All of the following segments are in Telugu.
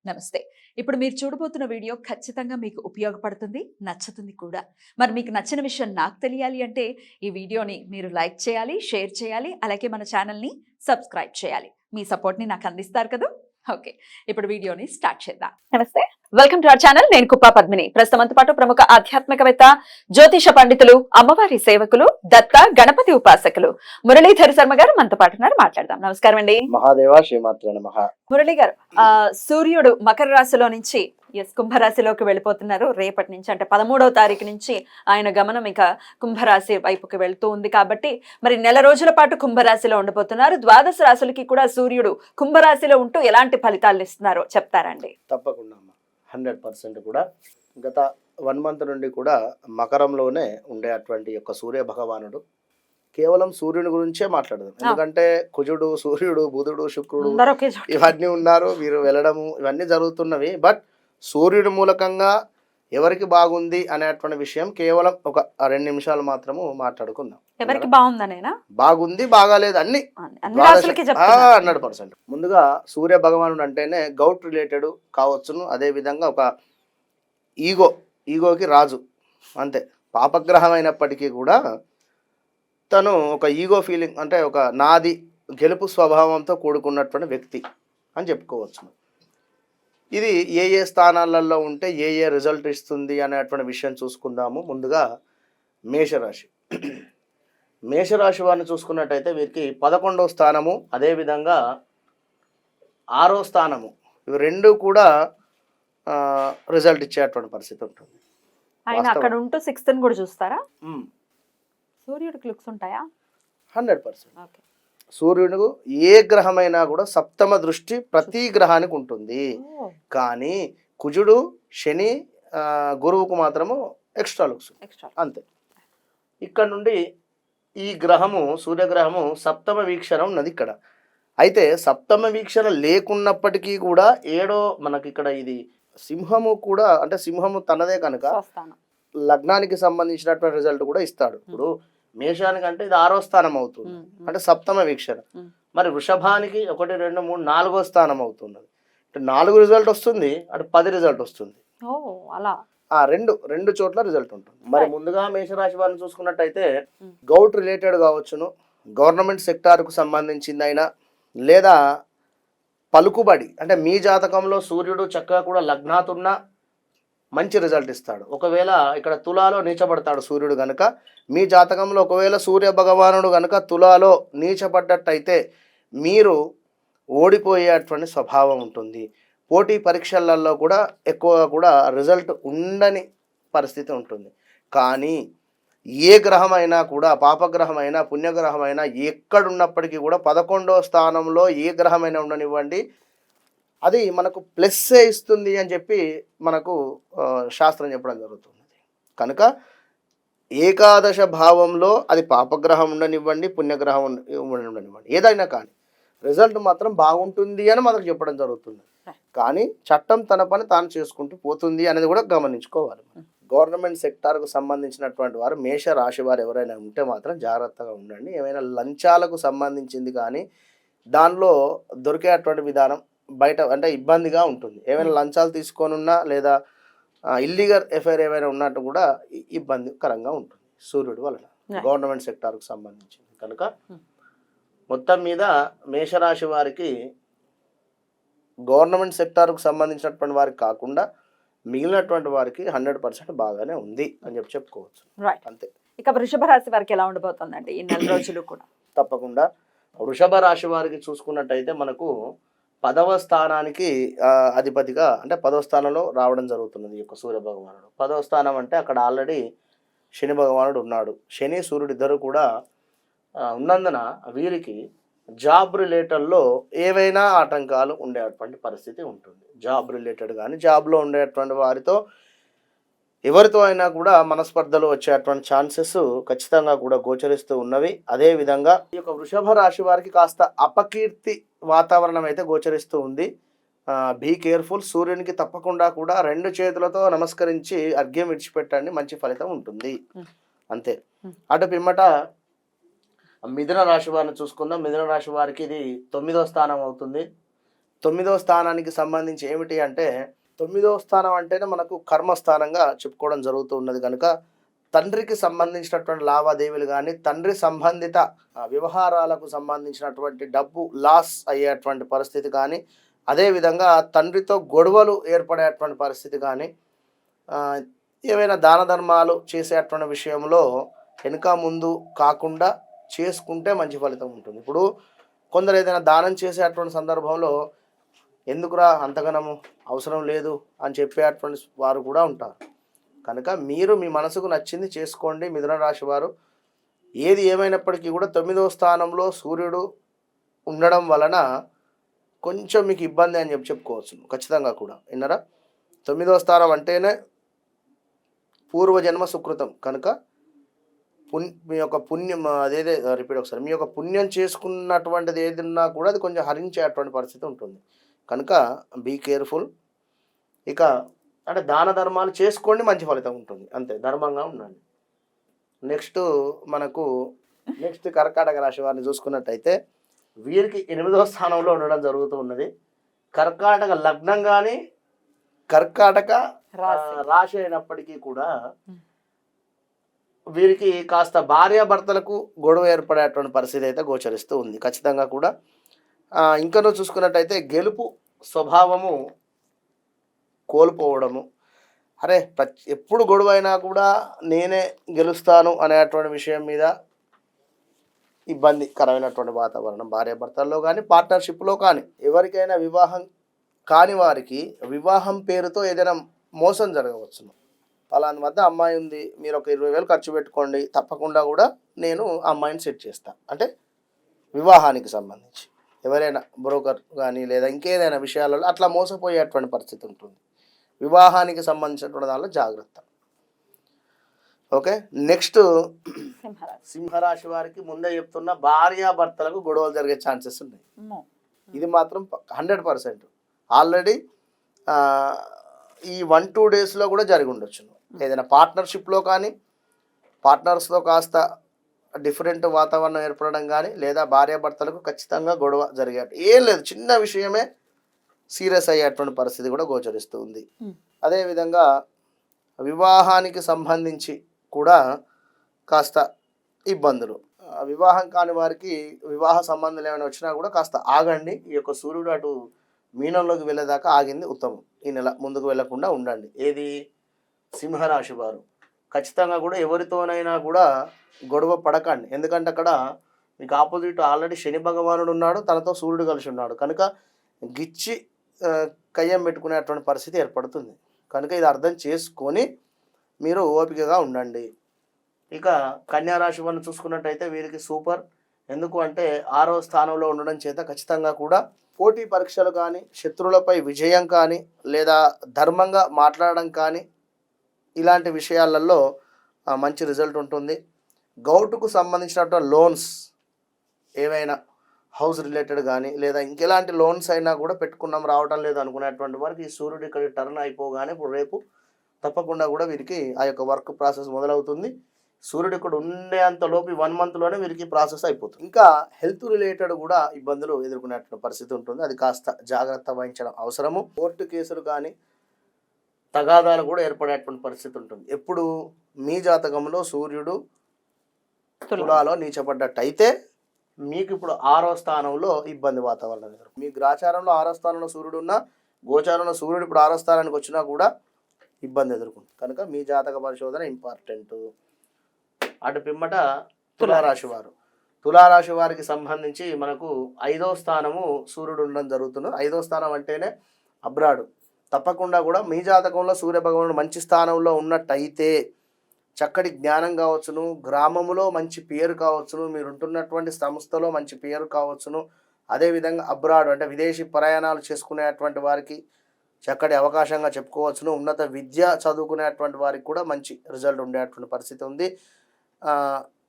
నమస్తే. ఇప్పుడు మీరు చూడబోతున్న వీడియో ఖచ్చితంగా మీకు ఉపయోగపడుతుంది, నచ్చుతుంది కూడా. మరి మీకు నచ్చిన విషయం నాకు తెలియాలి అంటే ఈ వీడియోని మీరు లైక్ చేయాలి, షేర్ చేయాలి, అలాగే మన ఛానల్‌ని సబ్స్క్రైబ్ చేయాలి. మీ సపోర్ట్‌ని నాకు అందిస్తారు కదూ! ఓకే. ఇప్పుడు వీడియోని స్టార్ట్ చేద్దాం. నమస్తే. Welcome to our channel. నేను కుప్పా పద్మిని. ప్రస్తుతంతో పాటు ప్రముఖ ఆధ్యాత్మికవేత్త, జ్యోతిష పండితులు, అమ్మవారి సేవకులు, దత్త గణపతి ఉపాసకులు మురళీధర్ శర్మ గారు మనతో పాటు ఉన్నారు. మాట్లాడదాం. నమస్కారం అండి. మహాదేవ శ్రీమాత్రే నమః. మురళి గారు, సూర్యుడు మకర రాశిలో నుంచి కుంభరాశిలోకి వెళ్ళిపోతున్నారు. రేపటి నుంచి అంటే 13వ తారీఖు నుంచి ఆయన గమనం ఇక కుంభరాశి వైపుకి వెళ్తూ ఉంది. కాబట్టి మరి నెల రోజుల పాటు కుంభరాశిలో ఉండబోతున్నారు. ద్వాదశ రాశులకి కూడా సూర్యుడు కుంభరాశిలో ఉంటూ ఎలాంటి ఫలితాలు ఇస్తున్నారో చెప్తారండి? తప్పకుండా అమ్మా. 100% కూడా గత 1 మంత్ నుండి కూడా మకరంలోనే ఉండే అటువంటి యొక్క సూర్య భగవానుడు కేవలం సూర్యుని గురించే మాట్లాడదాం. ఎందుకంటే కుజుడు, సూర్యుడు, బుధుడు, శుక్రుడు ఇవన్నీ ఉన్నారు, వీరు వెళ్ళడము ఇవన్నీ జరుగుతున్నవి. బట్ సూర్యుడి మూలకంగా ఎవరికి బాగుంది అనేటువంటి విషయం కేవలం ఒక 2 నిమిషాలు మాత్రము మాట్లాడుకుందాం. ఎవరికి బాగుందనేనా? బాగుంది, బాగాలేదు అన్ని 100%. ముందుగా సూర్య భగవానుడు అంటేనే గౌట్ రిలేటెడ్ కావచ్చును. అదే విధంగా ఒక ఈగోకి రాజు అంతే. పాపగ్రహం అయినప్పటికీ కూడా తను ఒక ఈగో ఫీలింగ్, అంటే ఒక నాది గెలుపు స్వభావంతో కూడుకున్నటువంటి వ్యక్తి అని చెప్పుకోవచ్చు. ఇది ఏ స్థానాలలో ఉంటే ఏ రిజల్ట్ ఇస్తుంది అనేటువంటి విషయం చూసుకుందాము. ముందుగా మేషరాశి. మేషరాశి వారిని చూసుకున్నట్టయితే వీరికి 11వ స్థానము, అదేవిధంగా 6వ స్థానము, ఇవి రెండు కూడా రిజల్ట్ ఇచ్చేటువంటి పరిస్థితి ఉంటుంది. ఆయన అక్కడ ఉంటూ 6th కూడా చూస్తారా? సూర్యుడికి లుక్స్ ఉంటాయా? 100%. సూర్యుడు ఏ గ్రహమైనా కూడా సప్తమ దృష్టి ప్రతి గ్రహానికి ఉంటుంది. కానీ కుజుడు, శని, గురువుకు మాత్రము ఎక్స్ట్రా లుక్స్ అంతే. ఇక్కడ నుండి ఈ గ్రహము, సూర్యగ్రహము సప్తమ వీక్షణ ఉన్నది ఇక్కడ. అయితే సప్తమ వీక్షణ లేకున్నప్పటికీ కూడా మనకి ఇక్కడ ఇది సింహము కూడా, అంటే సింహము తనదే కనుక లగ్నానికి సంబంధించినటువంటి రిజల్ట్ కూడా ఇస్తాడు. ఇప్పుడు మేషానికి అంటే ఇది 6వ స్థానం అవుతుంది, అంటే సప్తమ వీక్షణ. మరి వృషభానికి 1, 2, 3, 4వ స్థానం అవుతుంది. అంటే 4 రిజల్ట్ వస్తుంది, అటు 10 రిజల్ట్ వస్తుంది. రెండు చోట్ల రిజల్ట్ ఉంటుంది. మరి ముందుగా మేషరాశి వారిని చూసుకున్నట్టయితే గౌట్ రిలేటెడ్ కావచ్చును, గవర్నమెంట్ సెక్టార్కు సంబంధించింది అయినా, లేదా పలుకుబడి, అంటే మీ జాతకంలో సూర్యుడు చక్కగా కూడా లగ్నాతున్నా మంచి రిజల్ట్ ఇస్తాడు. ఒకవేళ ఇక్కడ తులాలో నీచపడతాడు సూర్యుడు గనుక, మీ జాతకంలో ఒకవేళ సూర్య భగవానుడు గనుక తులాలో నీచపడ్డట్టయితే మీరు ఓడిపోయేటువంటి స్వభావం ఉంటుంది. పోటీ పరీక్షలలో కూడా ఎక్కువగా కూడా రిజల్ట్ ఉండని పరిస్థితి ఉంటుంది. కానీ ఏ గ్రహమైనా కూడా, పాపగ్రహమైనా పుణ్యగ్రహమైనా ఎక్కడున్నప్పటికీ కూడా 11వ స్థానంలో ఏ గ్రహమైనా ఉండనివ్వండి, అది మనకు ప్లస్సే ఇస్తుంది అని చెప్పి మనకు శాస్త్రం చెప్పడం జరుగుతుంది. కనుక ఏకాదశ భావంలో అది పాపగ్రహం ఉండనివ్వండి, పుణ్యగ్రహం ఉండనివ్వండి, ఏదైనా కానీ రిజల్ట్ మాత్రం బాగుంటుంది అని మనకు చెప్పడం జరుగుతుంది. కానీ చట్టం తన పని తాను చేసుకుంటూ పోతుంది అనేది కూడా గమనించుకోవాలి. గవర్నమెంట్ సెక్టార్కు సంబంధించినటువంటి వారు, మేష రాశి వారు ఎవరైనా ఉంటే మాత్రం జాగ్రత్తగా ఉండండి. ఏమైనా లంచాలకు సంబంధించింది కానీ దానిలో దొరికేటువంటి విధానం బయట అంటే ఇబ్బందిగా ఉంటుంది. ఏమైనా లంచాలు తీసుకోనున్నా లేదా ఇల్లీగల్ ఎఫైర్ ఏమైనా ఉన్నట్టు కూడా ఇబ్బందికరంగా ఉంటుంది సూర్యుడు వలన, గవర్నమెంట్ సెక్టార్కు సంబంధించింది. కనుక మొత్తం మీద మేషరాశి వారికి గవర్నమెంట్ సెక్టార్కు సంబంధించినటువంటి వారికి కాకుండా మిగిలినటువంటి వారికి 100% బాగానే ఉంది అని చెప్పుకోవచ్చు. అంతే. ఇక వృషభ రాశి వారికి ఎలా ఉండబోతుందండి ఈ నెల రోజులు కూడా? తప్పకుండా వృషభ రాశి వారికి చూసుకున్నట్టయితే మనకు 10వ స్థానానికి అధిపతిగా, అంటే 10వ స్థానంలో రావడం జరుగుతున్నది ఈ యొక్క సూర్య భగవానుడు. 10వ స్థానం అంటే అక్కడ ఆల్రెడీ శని భగవానుడు ఉన్నాడు. శని, సూర్యుడు ఇద్దరు కూడా ఉన్నందున వీరికి జాబ్ రిలేటెడ్లో ఏవైనా ఆటంకాలు ఉండేటువంటి పరిస్థితి ఉంటుంది. జాబ్ రిలేటెడ్ కానీ, జాబ్లో ఉండేటువంటి వారితో ఎవరితో అయినా కూడా మనస్పర్ధలు వచ్చేటువంటి ఛాన్సెస్ ఖచ్చితంగా కూడా గోచరిస్తూ ఉన్నవి. అదేవిధంగా ఈ యొక్క వృషభ రాశి వారికి కాస్త అపకీర్తి వాతావరణం అయితే గోచరిస్తూ ఉంది. Be careful. సూర్యునికి తప్పకుండా కూడా 2 చేతులతో నమస్కరించి అర్ఘ్యం విడిచిపెట్టండి, మంచి ఫలితం ఉంటుంది. అంతే. అటు పిమ్మట మిథున రాశి వారిని చూసుకుందాం. మిథున రాశి వారికి ఇది 9వ స్థానం అవుతుంది. 9వ స్థానానికి సంబంధించి ఏమిటి అంటే 9వ స్థానం అంటేనే మనకు కర్మస్థానంగా చెప్పుకోవడం జరుగుతూ ఉన్నది కనుక తండ్రికి సంబంధించినటువంటి లావాదేవీలు కానీ తండ్రి సంబంధిత వ్యవహారాలకు సంబంధించినటువంటి డబ్బు లాస్ అయ్యేటువంటి పరిస్థితి కానీ అదేవిధంగా తండ్రితో గొడవలు ఏర్పడేటువంటి పరిస్థితి కానీ ఏవైనా దాన ధర్మాలు చేసేటువంటి విషయంలో వెనుక ముందు కాకుండా చేసుకుంటే మంచి ఫలితం ఉంటుంది. ఇప్పుడు కొందరు ఏదైనా దానం చేసేటువంటి సందర్భంలో ఎందుకురా అంతగనము అవసరం లేదు అని చెప్పేటువంటి వారు కూడా ఉంటారు. కనుక మీరు మీ మనసుకు నచ్చింది చేసుకోండి. మిథున రాశి వారు ఏది ఏమైనప్పటికీ కూడా 9వ స్థానంలో సూర్యుడు ఉండడం వలన కొంచెం మీకు ఇబ్బంది అని చెప్పుకోవచ్చు ఖచ్చితంగా కూడా. విన్నారా? 9వ స్థానం అంటేనే పూర్వజన్మ సుకృతం కనుక మీ యొక్క పుణ్యం అదేదే రిపీట్ ఒకసారి మీ యొక్క పుణ్యం చేసుకున్నటువంటిది ఏది ఉన్నా కూడా అది కొంచెం హరించేటువంటి పరిస్థితి ఉంటుంది. కనుక బీ కేర్ఫుల్. ఇక అంటే దాన ధర్మాలు చేసుకోండి, మంచి ఫలితం ఉంటుంది, అంతే, ధర్మంగా ఉండండి. నెక్స్ట్ కర్కాటక రాశి వారిని చూసుకున్నట్టయితే వీరికి 8వ స్థానంలో ఉండడం జరుగుతూ ఉన్నది. కర్కాటక లగ్నం కానీ కర్కాటక రాశి అయినప్పటికీ కూడా వీరికి కాస్త భార్యాభర్తలకు గొడవ ఏర్పడేటువంటి పరిస్థితి అయితే గోచరిస్తూ ఉంది ఖచ్చితంగా కూడా. ఇంకనూ చూసుకున్నట్టయితే గెలుపు స్వభావము కోల్పోవడము, అరే ఎప్పుడు గొడవ అయినా కూడా నేనే గెలుస్తాను అనేటువంటి విషయం మీద ఇబ్బందికరమైనటువంటి వాతావరణం భార్యాభర్తల్లో కానీ పార్ట్నర్షిప్లో కానీ. ఎవరికైనా వివాహం కాని వారికి వివాహం పేరుతో ఏదైనా మోసం జరగవచ్చును. పలానా వద్ద అమ్మాయి ఉంది, మీరు ఒక 20,000 ఖర్చు పెట్టుకోండి, తప్పకుండా కూడా నేను ఆ అమ్మాయిని సెట్ చేస్తాను అంటే వివాహానికి సంబంధించి ఎవరైనా బ్రోకర్ కానీ లేదా ఇంకేదైనా విషయాలలో అట్లా మోసపోయేటువంటి పరిస్థితి ఉంటుంది. వివాహానికి సంబంధించినటువంటి దానిలో జాగ్రత్త. ఓకే, నెక్స్ట్ సింహరాశి వారికి ముందే చెప్తున్న భార్యాభర్తలకు గొడవలు జరిగే ఛాన్సెస్ ఉన్నాయి. ఇది మాత్రం 100% ఆల్రెడీ ఈ 1-2 డేస్లో కూడా జరిగి ఉండొచ్చు. ఏదైనా పార్ట్నర్షిప్లో కానీ పార్ట్నర్స్లో కాస్త డిఫరెంట్ వాతావరణం ఏర్పడడం కానీ లేదా భార్యాభర్తలకు ఖచ్చితంగా గొడవ జరిగేట ఏం లేదు, చిన్న విషయమే సీరియస్ అయ్యేటువంటి పరిస్థితి కూడా గోచరిస్తూ ఉంది. అదేవిధంగా వివాహానికి సంబంధించి కూడా కాస్త ఇబ్బందులు. వివాహం కాని వారికి వివాహ సంబంధాలు ఏమైనా వచ్చినా కూడా కాస్త ఆగండి. ఈ యొక్క సూర్యుడు అటు మీనంలోకి వెళ్ళేదాకా ఆగింది ఉత్తమం. ఈ నెల ముందుకు వెళ్లకుండా ఉండండి. ఏది సింహరాశి వారు ఖచ్చితంగా కూడా ఎవరితోనైనా కూడా గొడవ పడకండి. ఎందుకంటే అక్కడ మీకు ఆపోజిట్ ఆల్రెడీ శని భగవానుడు ఉన్నాడు, తనతో సూర్యుడు కలిసి ఉన్నాడు కనుక గిచ్చి కయ్యం పెట్టుకునేటువంటి పరిస్థితి ఏర్పడుతుంది. కనుక ఇది అర్థం చేసుకొని మీరు ఓపికగా ఉండండి. ఇక కన్యారాశి వారిని చూసుకున్నట్టయితే వీరికి సూపర్. ఎందుకు అంటే 6వ స్థానంలో ఉండడం చేత ఖచ్చితంగా కూడా పోటీ పరీక్షలు కానీ శత్రువులపై విజయం కానీ లేదా ధర్మంగా మాట్లాడడం కానీ ఇలాంటి విషయాలలో మంచి రిజల్ట్ ఉంటుంది. గౌటుకు సంబంధించినటువంటి లోన్స్ ఏవైనా హౌస్ రిలేటెడ్ కానీ లేదా ఇంకెలాంటి లోన్స్ అయినా కూడా పెట్టుకున్నాం రావడం లేదు అనుకునేటువంటి వారికి ఈ సూర్యుడు ఇక్కడ టర్న్ అయిపోగానే ఇప్పుడు రేపు తప్పకుండా కూడా వీరికి ఆ యొక్క వర్క్ ప్రాసెస్ మొదలవుతుంది. సూర్యుడు ఇక్కడ ఉండేంతలోపు 1 మంత్లోనే వీరికి ప్రాసెస్ అయిపోతుంది. ఇంకా హెల్త్ రిలేటెడ్ కూడా ఇబ్బందులు ఎదుర్కొనేటువంటి పరిస్థితి ఉంటుంది. అది కాస్త జాగ్రత్త వహించడం అవసరము. కోర్టు కేసులు కానీ తగాదాలు కూడా ఏర్పడేటువంటి పరిస్థితి ఉంటుంది. ఎప్పుడు మీ జాతకంలో సూర్యుడు తులాలో నీచపడ్డట్టయితే మీకు ఇప్పుడు 6వ స్థానంలో ఇబ్బంది వాతావరణం ఎదురు. మీ గ్రాచారంలో 6వ స్థానంలో సూర్యుడు ఉన్నా గోచారంలో సూర్యుడు ఇప్పుడు 6వ స్థానానికి వచ్చినా కూడా ఇబ్బంది ఎదుర్కొంటుంది. కనుక మీ జాతక పరిశోధన ఇంపార్టెంట్. అటు పిమ్మట తులారాశి వారు, తులారాశి వారికి సంబంధించి మనకు 5వ స్థానము సూర్యుడు ఉండడం జరుగుతుంది. 5వ స్థానం అంటేనే అబ్రాడు. తప్పకుండా కూడా మీ జాతకంలో సూర్య భగవానుడు మంచి స్థానంలో ఉన్నట్టయితే చక్కటి జ్ఞానం కావచ్చును, గ్రామంలో మంచి పేరు కావచ్చును, మీరు ఉంటున్నటువంటి సంస్థలో మంచి పేరు కావచ్చును. అదేవిధంగా అబ్రాడ్ అంటే విదేశీ ప్రయాణాలు చేసుకునేటువంటి వారికి చక్కటి అవకాశంగా చెప్పుకోవచ్చును. ఉన్నత విద్య చదువుకునేటువంటి వారికి కూడా మంచి రిజల్ట్ ఉండేటువంటి పరిస్థితి ఉంది.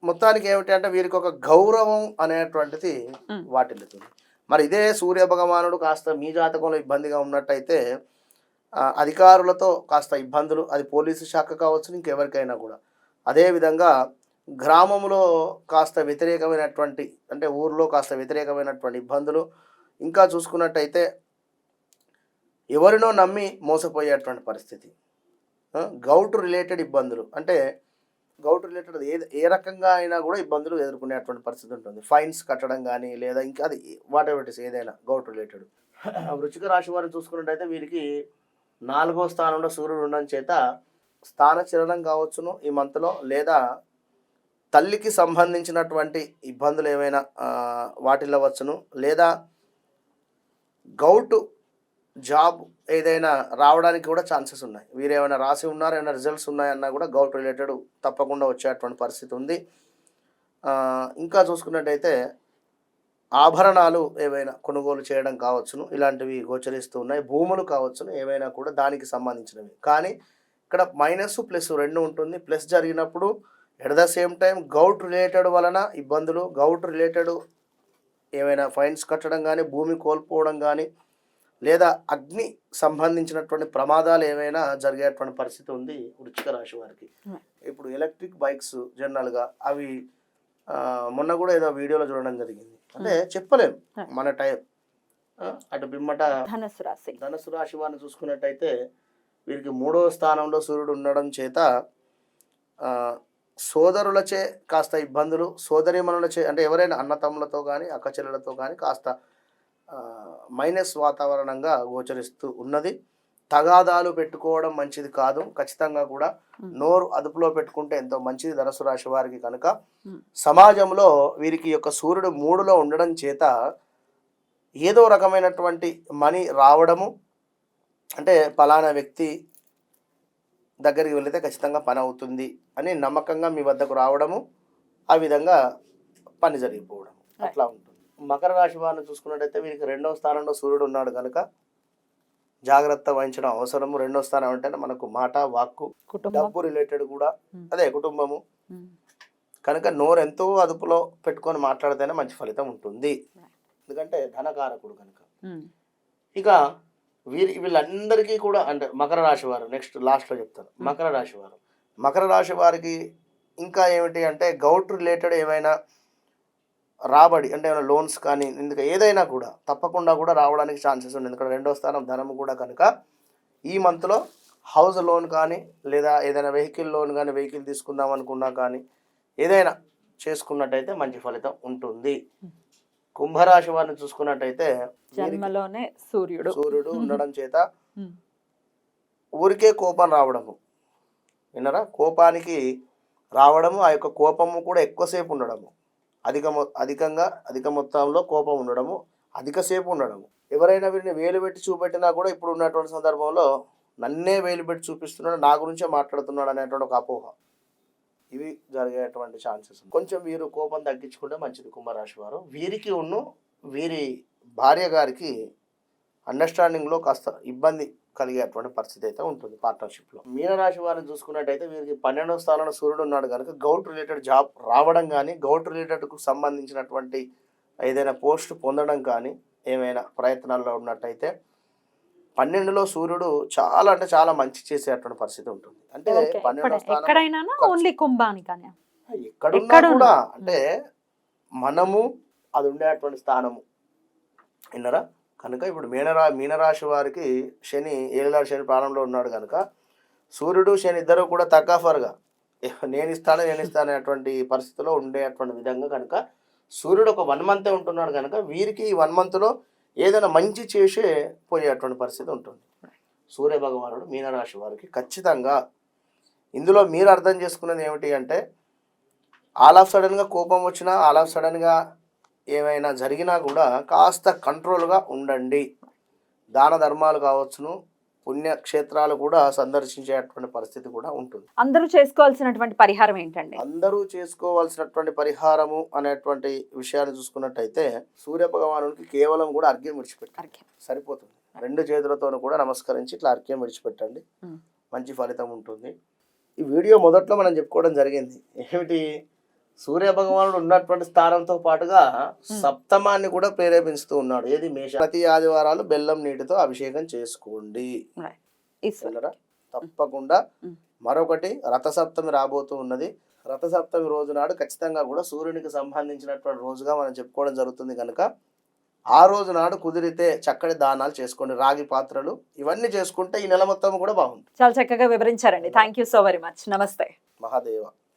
మొత్తానికి ఏమిటి అంటే వీరికి ఒక గౌరవం అనేటువంటిది వాటిల్లుతుంది. మరి ఇదే సూర్య భగవానుడు కాస్త మీ జాతకంలో ఇబ్బందిగా ఉన్నట్టయితే అధికారులతో కాస్త ఇబ్బందులు, అది పోలీసు శాఖ కావచ్చు ఇంకెవరికైనా కూడా. అదేవిధంగా గ్రామంలో కాస్త వ్యతిరేకమైనటువంటి అంటే ఊర్లో కాస్త వ్యతిరేకమైనటువంటి ఇబ్బందులు. ఇంకా చూసుకున్నట్టయితే ఎవరినో నమ్మి మోసపోయేటువంటి పరిస్థితి. గౌట్ రిలేటెడ్ ఇబ్బందులు అంటే గౌట్ రిలేటెడ్ ఏ రకంగా అయినా కూడా ఇబ్బందులు ఎదుర్కొనేటువంటి పరిస్థితి ఉంటుంది. ఫైన్స్ కట్టడం కానీ లేదా ఇంకా అది వాట్ ఎవర్ ఇట్ ఇస్ ఏదైనా గౌట్ రిలేటెడ్. వృశ్చిక రాశి వారిని చూసుకున్నట్టయితే వీరికి 4వ స్థానంలో సూర్యుడు ఉండడం చేత స్థానచలనం కావచ్చును ఈ మంత్లో, లేదా తల్లికి సంబంధించినటువంటి ఇబ్బందులు ఏమైనా వాటిల్లవచ్చును, లేదా గౌట్ జాబ్ ఏదైనా రావడానికి కూడా ఛాన్సెస్ ఉన్నాయి. వీరు ఏమైనా రాసి ఉన్నారు, ఏమైనా రిజల్ట్స్ ఉన్నాయన్నా కూడా గౌట్ రిలేటెడ్ తప్పకుండా వచ్చేటువంటి పరిస్థితి ఉంది. ఇంకా చూసుకున్నట్టయితే ఆభరణాలు ఏవైనా కొనుగోలు చేయడం కావచ్చును, ఇలాంటివి గోచరిస్తూ ఉన్నాయి. భూములు కావచ్చును, ఏవైనా కూడా దానికి సంబంధించినవి. కానీ ఇక్కడ మైనస్ ప్లస్ రెండు ఉంటుంది. ప్లస్ జరిగినప్పుడు at the same time gout related వలన ఇబ్బందులు, గౌట్ రిలేటెడ్ ఏమైనా ఫైన్స్ కట్టడం కానీ, భూమి కోల్పోవడం కానీ, లేదా అగ్ని సంబంధించినటువంటి ప్రమాదాలు ఏమైనా జరిగేటువంటి పరిస్థితి ఉంది వృశ్చిక రాశి వారికి. ఇప్పుడు ఎలక్ట్రిక్ బైక్స్ జనరల్గా అవి మొన్న కూడా ఏదో వీడియోలో చూడడం జరిగింది. అంటే చెప్పలేము మన టైం. అటు బిమ్మట ధనుసు రాశి వారిని చూసుకున్నట్టయితే వీరికి 3వ స్థానంలో సూర్యుడు ఉండడం చేత సోదరులచే కాస్త ఇబ్బందులు, సోదరీమణులచే అంటే ఎవరైనా అన్నతమ్ములతో కానీ అక్కచెల్లెలతో కానీ కాస్త మైనస్ వాతావరణంగా గోచరిస్తూ ఉన్నది. తగాదాలు పెట్టుకోవడం మంచిది కాదు. ఖచ్చితంగా కూడా నోరు అదుపులో పెట్టుకుంటే ఎంతో మంచిది ధనుసు రాశి వారికి. కనుక సమాజంలో వీరికి యొక్క సూర్యుడు 3లో ఉండడం చేత ఏదో రకమైనటువంటి మనీ రావడము, అంటే పలానా వ్యక్తి దగ్గరికి వెళితే ఖచ్చితంగా పని అవుతుంది అని నమ్మకంగా మీ వద్దకు రావడము, ఆ విధంగా పని జరిగిపోవడం అట్లా ఉంటుంది. మకర రాశి వారిని చూసుకున్నట్టయితే వీరికి 2వ స్థానంలో సూర్యుడు ఉన్నాడు కనుక జాగ్రత్త వహించడం అవసరము. 2వ స్థానం అంటేనే మనకు మాట, వాక్కు, డబ్బు రిలేటెడ్ కూడా అదే కుటుంబము. కనుక నోరు ఎంతో అదుపులో పెట్టుకొని మాట్లాడితేనే మంచి ఫలితం ఉంటుంది, ఎందుకంటే ధనకారకుడు కనుక. ఇక వీళ్ళందరికీ కూడా అంటే మకర రాశి వారు నెక్స్ట్ లాస్ట్లో చెప్తాను. మకర రాశి వారికి ఇంకా ఏమిటి అంటే గౌట్ రిలేటెడ్ ఏమైనా రాబడి అంటే ఏమైనా లోన్స్ కానీ ఎందుకు ఏదైనా కూడా తప్పకుండా కూడా రావడానికి ఛాన్సెస్ ఉంది. ఎందుకంటే 2వ స్థానం ధనము కూడా కనుక ఈ మంత్లో హౌస్ లోన్ కానీ లేదా ఏదైనా వెహికల్ లోన్ కానీ, వెహికల్ తీసుకుందాం అనుకున్నా కానీ ఏదైనా చేసుకున్నట్టయితే మంచి ఫలితం ఉంటుంది. కుంభరాశి వారిని చూసుకున్నట్టయితే జన్మలోనే సూర్యుడు ఉండడం చేత ఊరికే కోపం రావడము, విన్నరా, కోపానికి రావడము, ఆ యొక్క కోపము కూడా ఎక్కువసేపు ఉండడము, అధిక మొత్తంలో కోపం ఉండడము, అధికసేపు ఉండడము. ఎవరైనా వీరిని వేలు పెట్టి చూపెట్టినా కూడా ఇప్పుడు ఉన్నటువంటి సందర్భంలో నన్నే వేలు పెట్టి చూపిస్తున్నాడు, నా గురించే మాట్లాడుతున్నాడు అనేటువంటి ఒక అపోహ, ఇవి జరిగేటువంటి ఛాన్సెస్. కొంచెం వీరు కోపం తగ్గించుకుంటే మంచిది కుంభరాశి వారు. వీరికి వీరి భార్య గారికి అండర్స్టాండింగ్లో కాస్త ఇబ్బంది కలిగేటువంటి పరిస్థితి అయితే ఉంటుంది పార్ట్నర్షిప్లో. మీనరాశి వారిని చూసుకున్నట్టయితే వీరికి 12వ స్థానంలో సూర్యుడు ఉన్నాడు కనుక గౌట్ రిలేటెడ్ జాబ్ రావడం కానీ, గౌట్ రిలేటెడ్కు సంబంధించినటువంటి ఏదైనా పోస్ట్ పొందడం కానీ ఏమైనా ప్రయత్నాల్లో ఉన్నట్టయితే 12లో సూర్యుడు చాలా అంటే చాలా మంచి చేసేటువంటి పరిస్థితి ఉంటుంది. అంటే 12వ స్థానం ఎక్కడున్నా కూడా అంటే మనము అది ఉండేటువంటి స్థానము, విన్నరా. కనుక ఇప్పుడు మీనరాశి వారికి శని 7వ శని ప్రారంభంలో ఉన్నాడు కనుక సూర్యుడు శని ఇద్దరు కూడా తగ్గాఫర్గా నేను ఇస్తాను అనేటువంటి పరిస్థితిలో ఉండేటువంటి విధంగా కనుక సూర్యుడు ఒక 1 మంతే ఉంటున్నాడు కనుక వీరికి ఈ 1 మంత్లో ఏదైనా మంచి చేసే పోయేటువంటి పరిస్థితి ఉంటుంది. సూర్య భగవానుడు మీనరాశి వారికి ఖచ్చితంగా ఇందులో మీరు అర్థం చేసుకున్నది ఏమిటి అంటే ఆల్ ఆఫ్ సడన్గా కోపం వచ్చినా, ఆల్ ఆఫ్ సడన్గా ఏమైనా జరిగినా కూడా కాస్త కంట్రోల్గా ఉండండి. దాన ధర్మాలు కావచ్చును, పుణ్యక్షేత్రాలు కూడా సందర్శించేటువంటి పరిస్థితి కూడా ఉంటుంది. అందరూ చేసుకోవాల్సినటువంటి పరిహారం ఏంటండి? అందరూ చేసుకోవాల్సినటువంటి పరిహారము అనేటువంటి విషయాన్ని చూసుకున్నట్టయితే సూర్య భగవానుడికి కేవలం కూడా అర్ఘ్యం విడిచిపెట్టండి, సరిపోతుంది. 2 చేతులతోనూ కూడా నమస్కరించి ఇట్లా అర్ఘ్యం విడిచిపెట్టండి, మంచి ఫలితం ఉంటుంది. ఈ వీడియో మొదట్లో మనం చెప్పుకోవడం జరిగింది ఏమిటి, సూర్య భగవానుడు ఉన్నటువంటి స్థానంతో పాటుగా సప్తమాన్ని కూడా ప్రేరేపిస్తూ ఉన్నాడు. ఏది మేష. ప్రతి ఆదివారాలు బెల్లం నీటితో అభిషేకం చేసుకోండి, తప్పకుండా. మరొకటి రథసప్తమి రాబోతూ ఉన్నది. రథసప్తమి రోజు నాడు ఖచ్చితంగా కూడా సూర్యునికి సంబంధించినటువంటి రోజుగా మనం చెప్పుకోవడం జరుగుతుంది కనుక ఆ రోజు నాడు కుదిరితే చక్కటి దానాలు చేసుకోండి, రాగి పాత్రలు ఇవన్నీ చేసుకుంటే ఈ నెల మొత్తం కూడా బాగుంటుంది. చాలా చక్కగా వివరించారండి. Thank you so very much. నమస్తే. మహాదేవ.